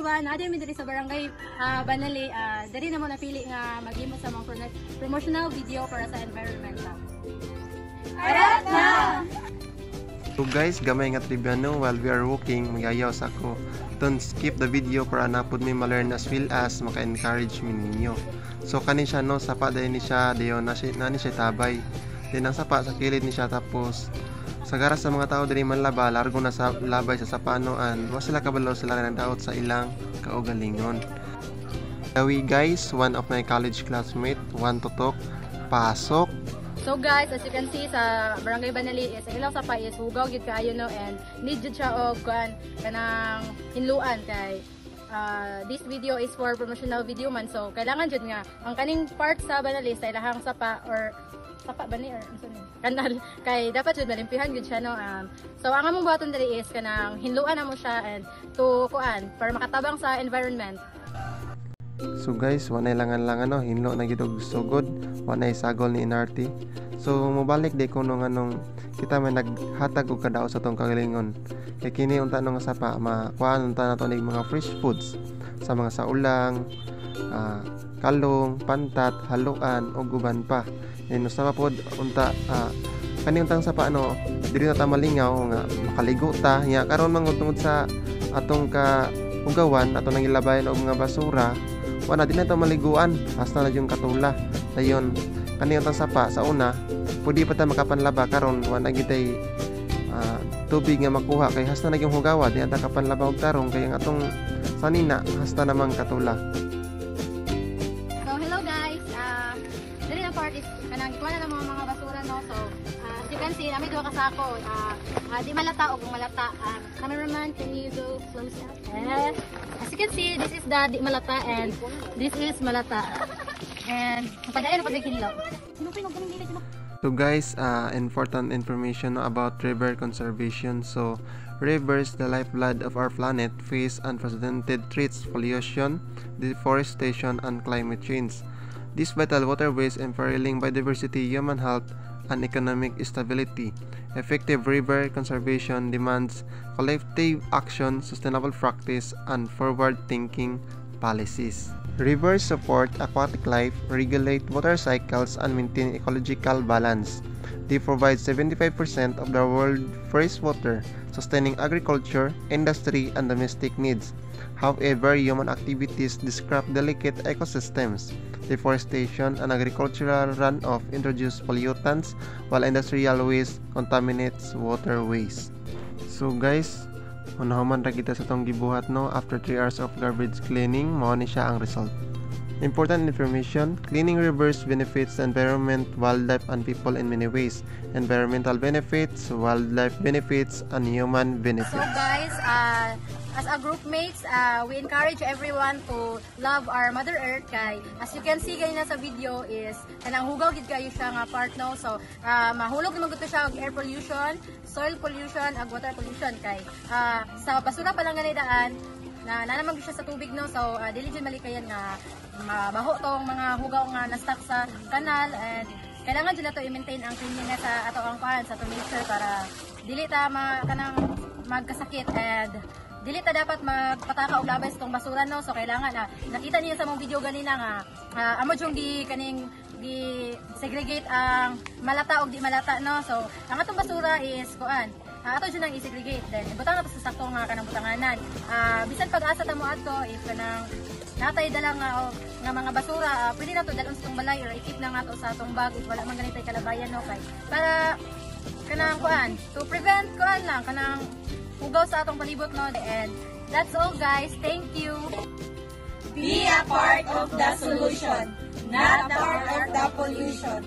everyone, natin mi diri sa barangay Banali, diri na mo napili nga maghimo sa mga promotional video para sa environmental. Arat na! So guys, gamay nga trivia no, while we are walking, magayaw sa ako. Don't skip the video para napod may ma-learn as well as maka-encourage mi ninyo. So kanin siya no, sapa dahil ni siya, dayon na siya tabay. Then ang sapa sa kilid ni siya, tapos sa garas sa mga tao diri man laba, largo na sa labay sa sapanoan, wa sila kabalo sila na daot sa ilang kaugalingon. Dawi guys, one of my college classmate want to talk. Pasok. So guys, as you can see sa barangay Banali is ilang sapa is hugaw gid kaayo no, and need jud siya og kanang hinluan kay this video is for promotional video man, so kailangan jud nga ang kaning part sa Banali sa ilahang sapa or sapa ba ni or kanal kay dapat jud malimpihan gud siya no. So ang among buhaton diri is kanang hinluan na mo siya and to kuan para makatabang sa environment. So guys, wanay langan-langan no, hinlo na gid og sugod, wanay sagol ni NRT. So mobalik di ko nung anong kita may naghatag og kadao sa tong kagalingon. Kay kini unta no nga sapa makuan unta nato ning mga fresh foods sa mga saulang, kalong, pantat, haluan ug uban pa. Ino sa pod unta kani untang sapa no, diri na ta malingaw nga makaligo ta nya karon mangutungod sa atong ka ugawan ato nang ilabayan og mga basura. Wala din na ito maliguan, hasta na yung katula. Dayon, kaniyong tang sapa sa una, pwede pa tayo makapanlaba karon wala gitay tubig nga makuha kay hasta na yung hugawa, di ata kapanlaba og tarong kay ang atong sanina hasta namang katula. So hello guys, diri na part is kanang ikuha na mga basura no. So as you can see, namin duha ka sako. Di malata o kung malata. Cameraman, can you go close up? Yes. As you can see, this is the di malata and this is malata. And padayon pa kinlo. So guys, important information about river conservation. So rivers, the lifeblood of our planet, face unprecedented threats: pollution, deforestation, and climate change. These vital waterways imperiling biodiversity, human health, and economic stability. Effective river conservation demands collective action, sustainable practice, and forward-thinking policies. Rivers support aquatic life, regulate water cycles, and maintain ecological balance. They provide 75% of the world's freshwater, sustaining agriculture, industry, and domestic needs. However, human activities disrupt delicate ecosystems. Deforestation and agricultural runoff introduce pollutants, while industrial waste contaminates waterways. So guys, unahuman ra kita sa tong gibuhat no, after 3 hours of garbage cleaning, mao ni siya ang result. Important information: cleaning rivers benefits the environment, wildlife, and people in many ways. Environmental benefits, wildlife benefits, and human benefits. So guys, as a group mates, we encourage everyone to love our Mother Earth kay as you can see ganina sa video is kanang hugaw gid kayo siya nga part no. So mahulog naman gud siya og air pollution, soil pollution, ag water pollution kay sa basura pa lang ganidaan na naman siya sa tubig no. So dili jud malikayan nga mabaho tong mga hugaw nga na-stuck sa kanal, and kailangan jud nato i-maintain ang cleanliness sa ato ang kuan sa nature para dili ta kanang magkasakit and dili ta dapat magpataka og labay sa tong basura no. So kailangan nakita niyo sa mong video ganina nga amo jung kaning segregate ang malata og di malata no. So ang atong basura is kuan ato jud nang i-segregate, then ibutang na sa sakto nga kanang butanganan. Bisan pag-asa ta mo ato if kanang natay dalang nga mga basura, pwede na to dalon sa tong balay or ikip na nga to sa tong bag if wala man ganitay kalabayan no kay para kanang kuan to prevent kuan lang kanang hugaw sa atong palibot no. And that's all guys, thank you. Be a part of the solution, not a part of the pollution.